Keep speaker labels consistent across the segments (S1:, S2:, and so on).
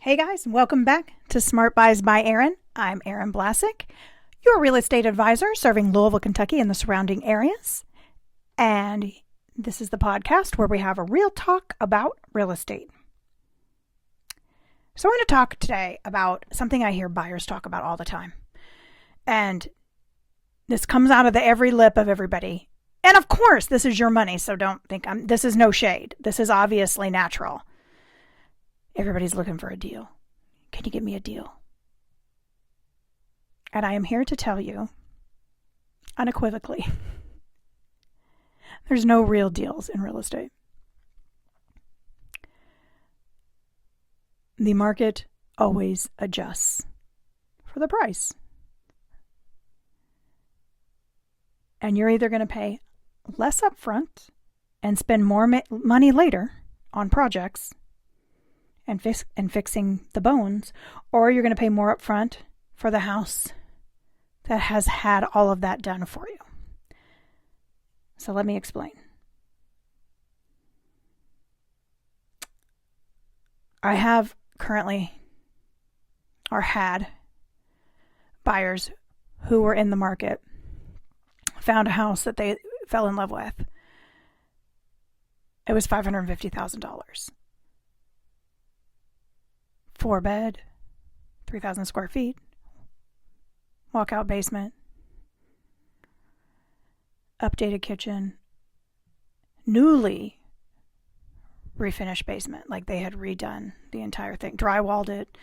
S1: Hey guys, welcome back to Smart Buys by Erin. I'm Erin Blasick, your real estate advisor serving Louisville, Kentucky and the surrounding areas. And this is the podcast where we have a real talk about real estate. So I'm going to talk today about something I hear buyers talk about all the time. And this comes out of every lip of everybody. And of course, this is your money, so don't think this is no shade. This is obviously natural. Everybody's looking for a deal. Can you get me a deal? And I am here to tell you, unequivocally, there's no real deals in real estate. The market always adjusts for the price. And you're either going to pay less upfront and spend more money later on projects and fixing the bones, or you're going to pay more upfront for the house that has had all of that done for you. So let me explain. I have currently, or had, buyers who were in the market, found a house that they fell in love with. It was $550,000. 4-bed, 3,000 square feet, walkout basement, updated kitchen, newly refinished basement, like they had redone the entire thing, drywalled it,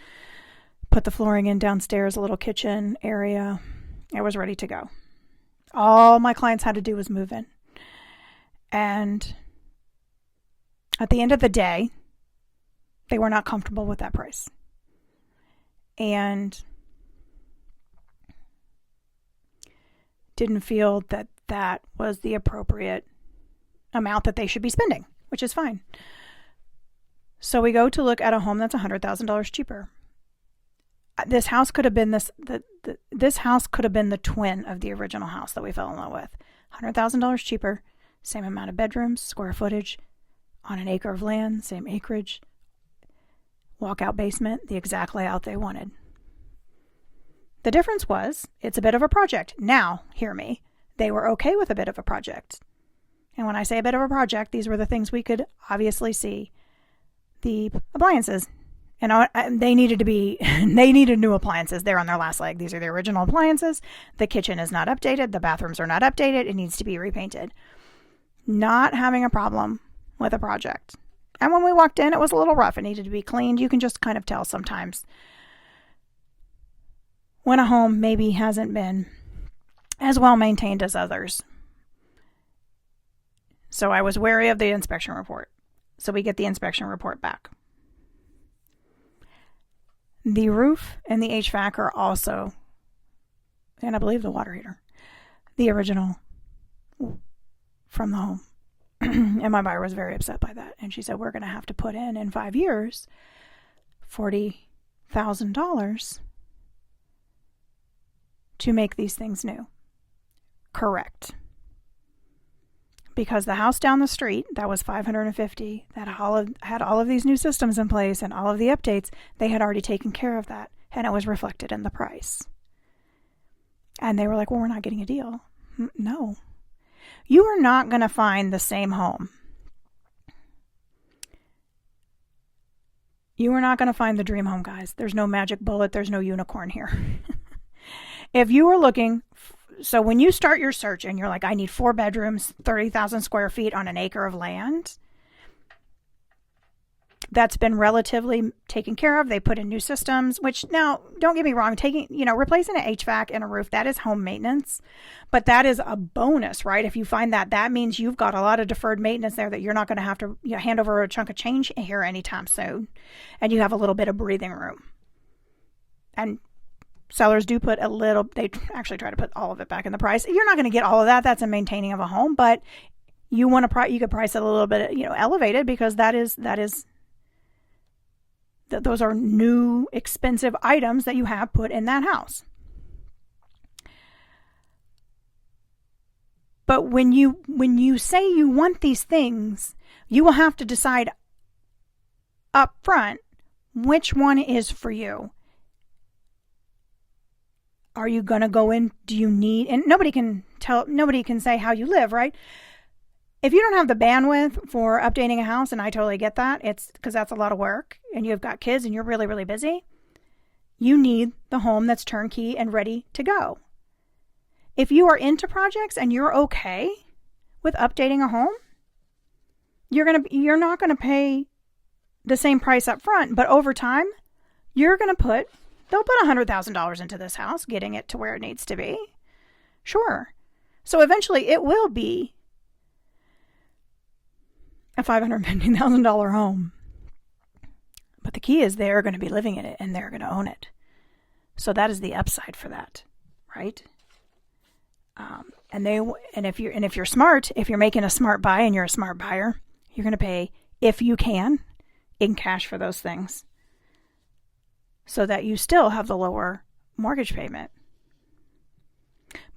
S1: put the flooring in downstairs, a little kitchen area. It was ready to go. All my clients had to do was move in. And at the end of the day, they were not comfortable with that price. And didn't feel that that was the appropriate amount that they should be spending, which is fine. So we go to look at a home that's $100,000 cheaper. This house could have been this house could have been the twin of the original house that we fell in love with. $100,000 cheaper, same amount of bedrooms, square footage, on an acre of land, same acreage. Walkout basement, the exact layout they wanted. The difference was, it's a bit of a project. Now, hear me, they were okay with a bit of a project. And when I say a bit of a project, these were the things we could obviously see. The appliances. And they needed new appliances. They're on their last leg. These are the original appliances. The kitchen is not updated. The bathrooms are not updated. It needs to be repainted. Not having a problem with a project. And when we walked in, it was a little rough. It needed to be cleaned. You can just kind of tell sometimes when a home maybe hasn't been as well maintained as others. So I was wary of the inspection report. So we get the inspection report back. The roof and the HVAC are also, and I believe the water heater, the original from the home. And my buyer was very upset by that. And she said, we're going to have to put in 5 years, $40,000 to make these things new. Correct. Because the house down the street, that was $550,000, that had all of these new systems in place and all of the updates, they had already taken care of that. And it was reflected in the price. And they were like, well, we're not getting a deal. No. You are not going to find the same home. You are not going to find the dream home, guys. There's no magic bullet. There's no unicorn here. If you are looking, so when you start your search and you're like, I need 4 bedrooms, 30,000 square feet on an acre of land, that's been relatively taken care of. They put in new systems, which now, don't get me wrong, replacing an HVAC and a roof, that is home maintenance, but that is a bonus, right? If you find that means you've got a lot of deferred maintenance there that you're not going to have to hand over a chunk of change here anytime soon. And you have a little bit of breathing room. And sellers do put they actually try to put all of it back in the price. You're not going to get all of that. That's a maintaining of a home, but you want to you could price it a little bit, elevated, because those are new, expensive items that you have put in that house. But when you say you want these things, you will have to decide up front Which one is for you? Are you going to go in? Do you need, and nobody can say how you live, right? If you don't have the bandwidth for updating a house, and I totally get that, it's because that's a lot of work and you've got kids and you're really, really busy, you need the home that's turnkey and ready to go. If you are into projects and you're okay with updating a home, you're not going to pay the same price up front, but over time, they'll put $100,000 into this house, getting it to where it needs to be. Sure. So eventually it will be a $550,000 home. But the key is they're going to be living in it and they're going to own it. So that is the upside for that, right? And if you're smart, if you're making a smart buy and you're a smart buyer, you're going to pay, if you can, in cash for those things, so that you still have the lower mortgage payment.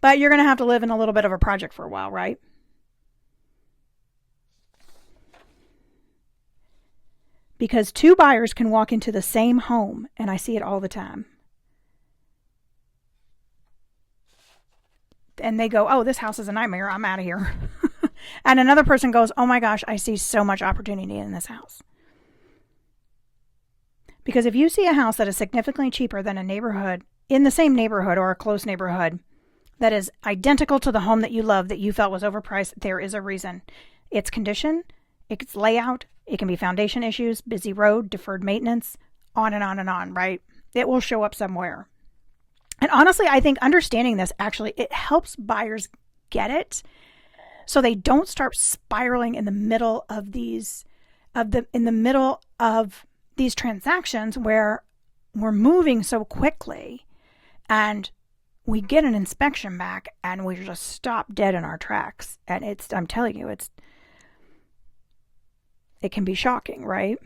S1: But you're going to have to live in a little bit of a project for a while, right? Because two buyers can walk into the same home, and I see it all the time. And they go, oh, this house is a nightmare, I'm out of here. And another person goes, oh my gosh, I see so much opportunity in this house. Because if you see a house that is significantly cheaper than a neighborhood, in the same neighborhood or a close neighborhood, that is identical to the home that you love that you felt was overpriced, there is a reason. It's condition, it's layout, it can be foundation issues, busy road, deferred maintenance, on and on and on, right? It will show up somewhere. And honestly, I think understanding this actually, it helps buyers get it so they don't start spiraling in the middle of these transactions where we're moving so quickly and we get an inspection back and we just stop dead in our tracks. And I'm telling you, it can be shocking, right?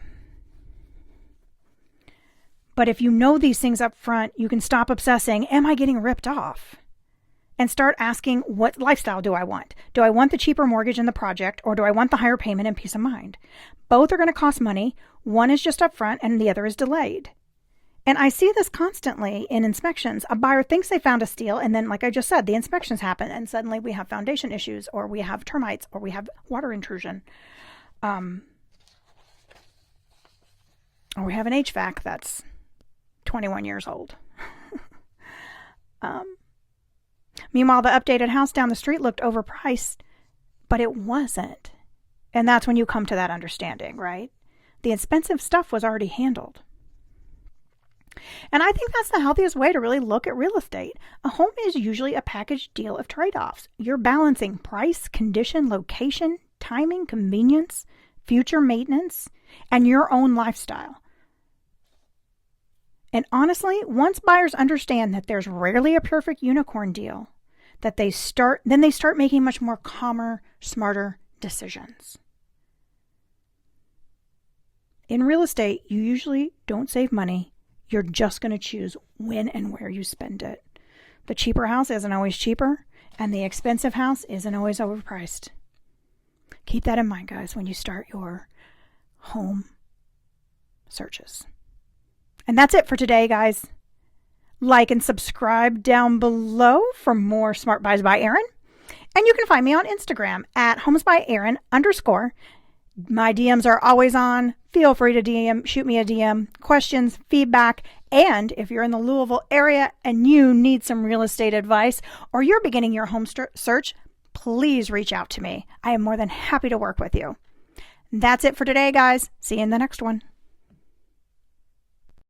S1: But if you know these things up front, you can stop obsessing, am I getting ripped off? And start asking, what lifestyle do I want? Do I want the cheaper mortgage in the project, or do I want the higher payment and peace of mind? Both are going to cost money. One is just up front and the other is delayed. And I see this constantly in inspections. A buyer thinks they found a steal, and then, like I just said, the inspections happen, and suddenly we have foundation issues, or we have termites, or we have water intrusion. Or we have an HVAC that's 21 years old. Meanwhile, the updated house down the street looked overpriced, but it wasn't. And that's when you come to that understanding, right? The expensive stuff was already handled. And I think that's the healthiest way to really look at real estate. A home is usually a packaged deal of trade-offs. You're balancing price, condition, location, timing, convenience, future maintenance, and your own lifestyle. And honestly, once buyers understand that there's rarely a perfect unicorn deal, that they start making much more calmer, smarter decisions. In real estate, you usually don't save money. You're just going to choose when and where you spend it. The cheaper house isn't always cheaper, and the expensive house isn't always overpriced. Keep that in mind, guys, when you start your home searches. And that's it for today, guys. Like and subscribe down below for more Smart Buys by Erin. And you can find me on Instagram at homesbyerin_. My DMs are always on. Feel free to shoot me a DM, questions, feedback. And if you're in the Louisville area and you need some real estate advice, or you're beginning your home search, please reach out to me. I am more than happy to work with you. That's it for today, guys. See you in the next one.